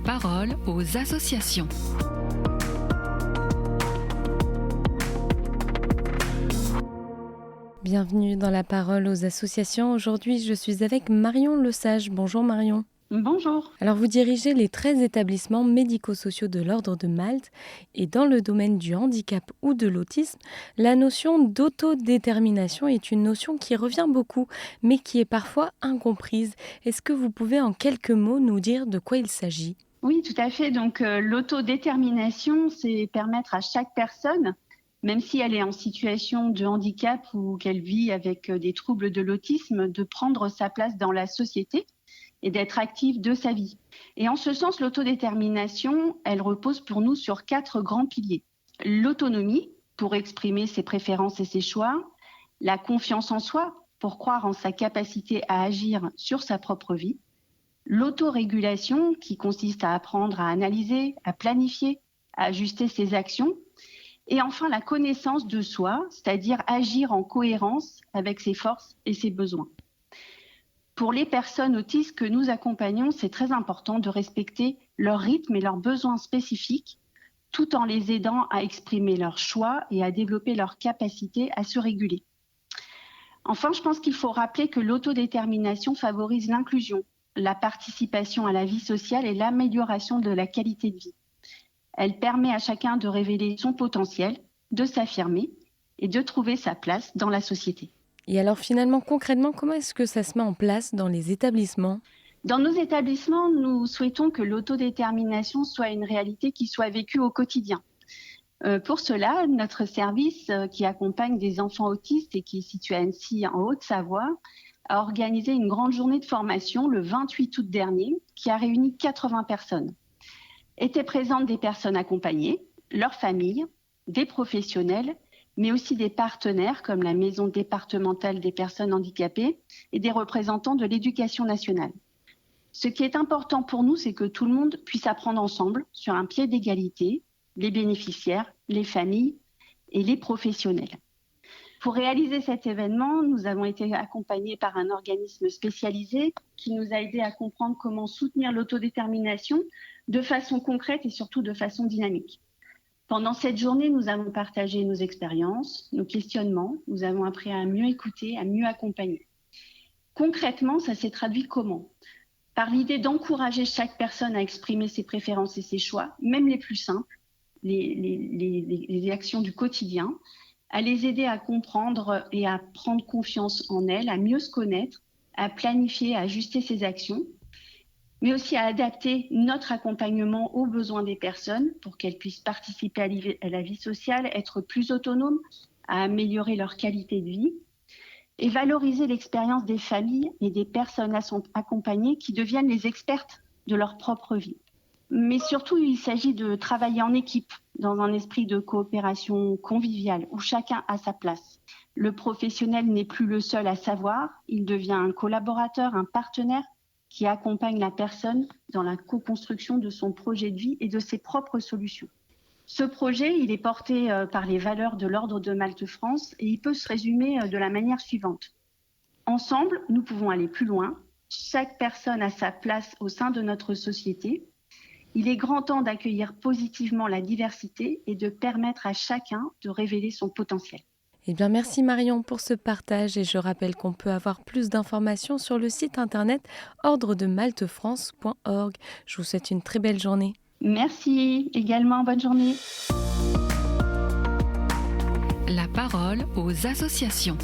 parole aux associations. Bienvenue dans la parole aux associations. Aujourd'hui, je suis avec Marion Lesage. Bonjour Marion. Bonjour. Alors, vous dirigez les 13 établissements médico-sociaux de l'Ordre de Malte et dans le domaine du handicap ou de l'autisme, la notion d'autodétermination est une notion qui revient beaucoup, mais qui est parfois incomprise. Est-ce que vous pouvez en quelques mots nous dire de quoi il s'agit ? Oui, tout à fait. Donc, l'autodétermination, c'est permettre à chaque personne, même si elle est en situation de handicap ou qu'elle vit avec des troubles de l'autisme, de prendre sa place dans la société et d'être active de sa vie. Et en ce sens, l'autodétermination, elle repose pour nous sur 4 grands piliers. L'autonomie, pour exprimer ses préférences et ses choix. La confiance en soi, pour croire en sa capacité à agir sur sa propre vie. L'autorégulation, qui consiste à apprendre à analyser, à planifier, à ajuster ses actions. Et enfin, la connaissance de soi, c'est-à-dire agir en cohérence avec ses forces et ses besoins. Pour les personnes autistes que nous accompagnons, c'est très important de respecter leur rythme et leurs besoins spécifiques, tout en les aidant à exprimer leurs choix et à développer leur capacité à se réguler. Enfin, je pense qu'il faut rappeler que l'autodétermination favorise l'inclusion, la participation à la vie sociale et l'amélioration de la qualité de vie. Elle permet à chacun de révéler son potentiel, de s'affirmer et de trouver sa place dans la société. Et alors finalement, concrètement, comment est-ce que ça se met en place dans les établissements ? Dans nos établissements, nous souhaitons que l'autodétermination soit une réalité qui soit vécue au quotidien. Pour cela, notre service qui accompagne des enfants autistes et qui est situé à Annecy en Haute-Savoie a organisé une grande journée de formation le 28 août dernier qui a réuni 80 personnes. Étaient présentes des personnes accompagnées, leurs familles, des professionnels, mais aussi des partenaires comme la Maison départementale des personnes handicapées et des représentants de l'Éducation nationale. Ce qui est important pour nous, c'est que tout le monde puisse apprendre ensemble sur un pied d'égalité, les bénéficiaires, les familles et les professionnels. Pour réaliser cet événement, nous avons été accompagnés par un organisme spécialisé qui nous a aidés à comprendre comment soutenir l'autodétermination de façon concrète et surtout de façon dynamique. Pendant cette journée, nous avons partagé nos expériences, nos questionnements, nous avons appris à mieux écouter, à mieux accompagner. Concrètement, ça s'est traduit comment ? Par l'idée d'encourager chaque personne à exprimer ses préférences et ses choix, même les plus simples, les actions du quotidien, à les aider à comprendre et à prendre confiance en elles, à mieux se connaître, à planifier, à ajuster ses actions, mais aussi à adapter notre accompagnement aux besoins des personnes pour qu'elles puissent participer à la vie sociale, être plus autonomes, à améliorer leur qualité de vie et valoriser l'expérience des familles et des personnes accompagnées qui deviennent les expertes de leur propre vie. Mais surtout, il s'agit de travailler en équipe, dans un esprit de coopération conviviale, où chacun a sa place. Le professionnel n'est plus le seul à savoir, il devient un collaborateur, un partenaire qui accompagne la personne dans la co-construction de son projet de vie et de ses propres solutions. Ce projet, il est porté par les valeurs de l'Ordre de Malte France et il peut se résumer de la manière suivante. Ensemble, nous pouvons aller plus loin. Chaque personne a sa place au sein de notre société. Il est grand temps d'accueillir positivement la diversité et de permettre à chacun de révéler son potentiel. Eh bien, merci Marion pour ce partage et je rappelle qu'on peut avoir plus d'informations sur le site internet ordredemaltefrance.org. Je vous souhaite une très belle journée. Merci également, bonne journée. La parole aux associations.